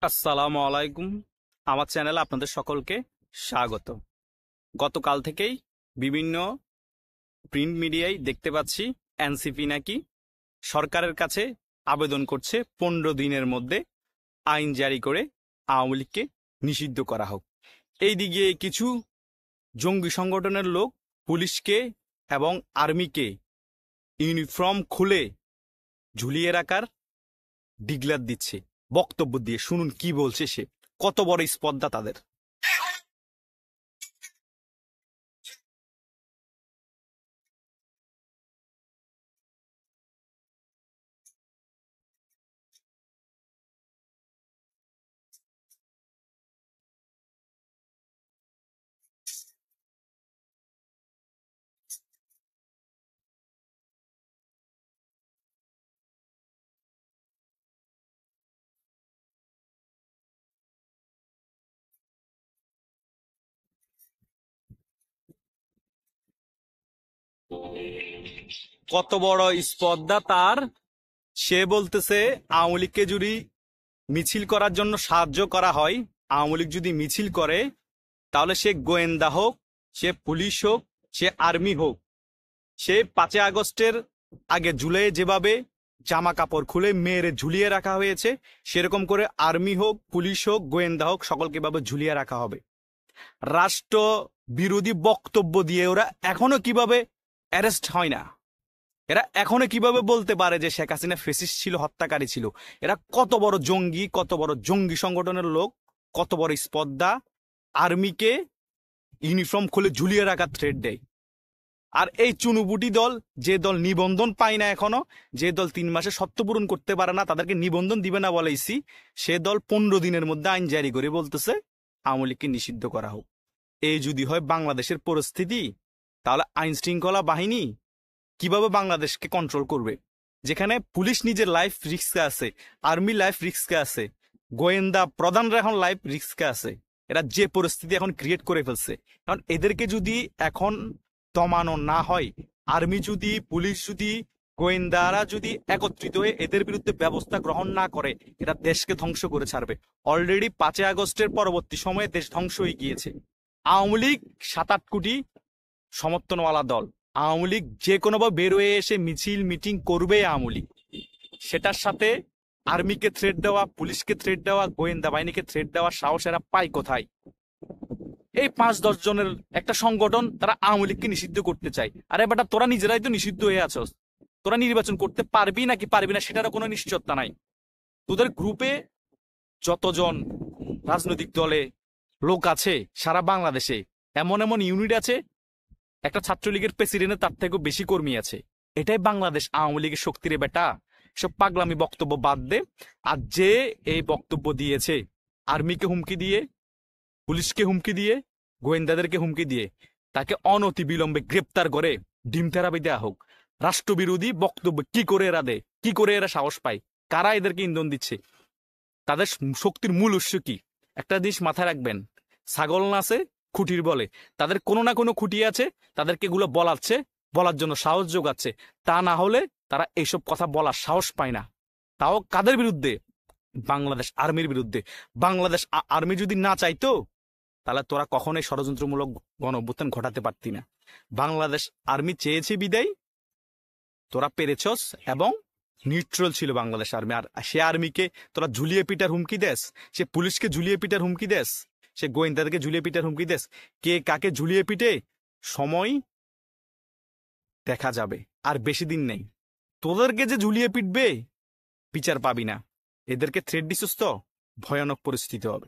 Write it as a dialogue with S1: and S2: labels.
S1: আসসালামু আলাইকুম। আমার চ্যানেলে আপনাদের সকলকে স্বাগত। গতকাল থেকেই বিভিন্ন প্রিন্ট মিডিয়ায় দেখতে পাচ্ছি এনসিপি নাকি সরকারের কাছে আবেদন করছে 15 দিনের মধ্যে আইন জারি করে আওয়ামী লীগকে নিষিদ্ধ করা হোক। এই দিকে কিছু জঙ্গি সংগঠনের লোক পুলিশকে এবং আর্মিকে ইউনিফর্ম খুলে ঝুলিয়ে রাখার ডিগলার দিচ্ছে বক্তব্য দিয়ে। শুনুন কি বলছে সে, কত বড় স্পর্ধা তাদের। কত বড় স্পর্ধা তার। সে বলতেছে আওয়ামী লীগকে যদি মিছিল করার জন্য সাহায্য করা হয়, আওয়ামী লীগ যদি মিছিল করে, তাহলে সে গোয়েন্দা হোক, সে পুলিশ হোক, সে আর্মি হোক, সে 5 আগস্টের আগে জুলাইয়ে যেভাবে জামা কাপড় খুলে মেয়েরে ঝুলিয়ে রাখা হয়েছে, সেরকম করে আর্মি হোক, পুলিশ হোক, গোয়েন্দা হোক, সকলকে এভাবে ঝুলিয়ে রাখা হবে। রাষ্ট্র বিরোধী বক্তব্য দিয়ে ওরা এখনো কিভাবে অ্যারেস্ট হয় না? এরা এখনো কিভাবে বলতে পারে যে শেখ হাসিনা ফেসিস্ট ছিল, হত্যাকারী ছিল? এরা কত বড় জঙ্গি, কত বড় জঙ্গি সংগঠনের লোক, কত বড় স্পর্ধা। আর্মিকে ইউনিফর্ম খুলে ঝুলিয়ে রাখার থ্রেট দেয়। আর এই চুনুবুটি দল, যে দল নিবন্ধন পায় না এখনো, যে দল 3 মাসে সত্য পূরণ করতে পারে না, তাদেরকে নিবন্ধন দিবে না বলেছি, সে দল 15 দিনের মধ্যে আইন জারি করে বলতেছে আওয়ামী লীগকে নিষিদ্ধ করা হোক। এই যদি হয় বাংলাদেশের পরিস্থিতি, তাহলে আইন শৃঙ্খলা বাহিনী কিভাবে বাংলাদেশকে কন্ট্রোল করবে? যেখানে পুলিশ নিজের লাইফ রিস্কে আছে, আর্মি লাইফ রিস্কে আছে, গোয়েন্দা প্রধানরা এখন লাইফ রিস্কে আছে। এরা যে পরিস্থিতি এখন ক্রিয়েট করে ফেলছে, কারণ এদেরকে যদি এখন দমানো না হয়, আর্মি যদি, পুলিশ যদি, গোয়েন্দারা যদি একত্রিত হয়ে এদের বিরুদ্ধে ব্যবস্থা গ্রহণ না করে, এরা দেশকে ধ্বংস করে ছাড়বে। অলরেডি 5 আগস্টের পরবর্তী সময়ে দেশ ধ্বংস হয়ে গিয়েছে। আওয়ামী লীগ 7-8 কোটি সমর্থনওয়ালা দল। আওয়ামী লীগ যে কোনোভাবে বের হয়ে এসে মিছিল মিটিং করবে আওয়ামী লীগ। সেটার সাথে আর্মিকে থ্রেট দেওয়া, পুলিশকে থ্রেট দেওয়া, গোয়েন্দা বাহিনীকে থ্রেট দেওয়ার সাহস এরা পায় কোথায়? এই 5-10 জনের একটা সংগঠন, তারা আওয়ামী লীগকে নিষিদ্ধ করতে চায়। আরে বেটা, তোরা নিজেরাই তো নিষিদ্ধ হয়ে আছস। তোরা নির্বাচন করতে পারবি নাকি পারবি না সেটারও কোনো নিশ্চয়তা নাই। তোদের গ্রুপে যতজন রাজনৈতিক দলে লোক আছে সারা বাংলাদেশে, এমন এমন ইউনিট আছে, একটা ছাত্রলীগের প্রেসিডেন্টের তার থেকেও বেশি কর্মী আছে। এটাই বাংলাদেশ আওয়ামী লীগের শক্তিরে বেটা। সব পাগলামি বক্তব্য বাদ দে। আর যে এই বক্তব্য দিয়েছে, আর্মিকে হুমকি দিয়ে, পুলিশকে হুমকি দিয়ে, গোয়েন্দাদেরকে হুমকি দিয়ে, তাকে অনতি বিলম্বে গ্রেপ্তার করে ডিম থেরাপি দেওয়া হোক। রাষ্ট্রবিরোধী বক্তব্য কি করে এরা দেয়? কি করে এরা সাহস পায়? কারা এদেরকে ইন্ধন দিচ্ছে? তাদের শক্তির মূল উৎস কি? একটা জিনিস মাথায় রাখবেন, ছাগল নাচে খুঁটির বলে। তাদের কোনো না কোনো খুঁটি আছে, তাদেরকে এগুলো বলাচ্ছে, বলার জন্য সাহস যোগাচ্ছে। তা না হলে তারা এইসব কথা বলার সাহস পায় না। তাও কাদের বিরুদ্ধে? বাংলাদেশ আর্মির বিরুদ্ধে। বাংলাদেশ আর্মি যদি না চাইতো, তাহলে তোরা কখনোই ষড়যন্ত্রমূলক গণ অভ্যুত্থান ঘটাতে পারতি না। বাংলাদেশ আর্মি চেয়েছে বিদায়, তোরা পেরেছস, এবং নিউট্রাল ছিল বাংলাদেশ আর্মি। আর সে আর্মিকে তোরা ঝুলিয়ে পিটার হুমকি দেস, সে পুলিশকে ঝুলিয়ে পিটার হুমকি দেস, সে গোয়েন্দাদেরকে ঝুলিয়ে পিটার হুমকি দেস। কে কাকে ঝুলিয়ে পিটে সময় দেখা যাবে। আর বেশি দিন নেই। তোদেরকে যে ঝুলিয়ে পিটবে, বিচার পাবি না। এদেরকে থ্রেট দিছিস তো, ভয়ানক পরিস্থিতি হবে।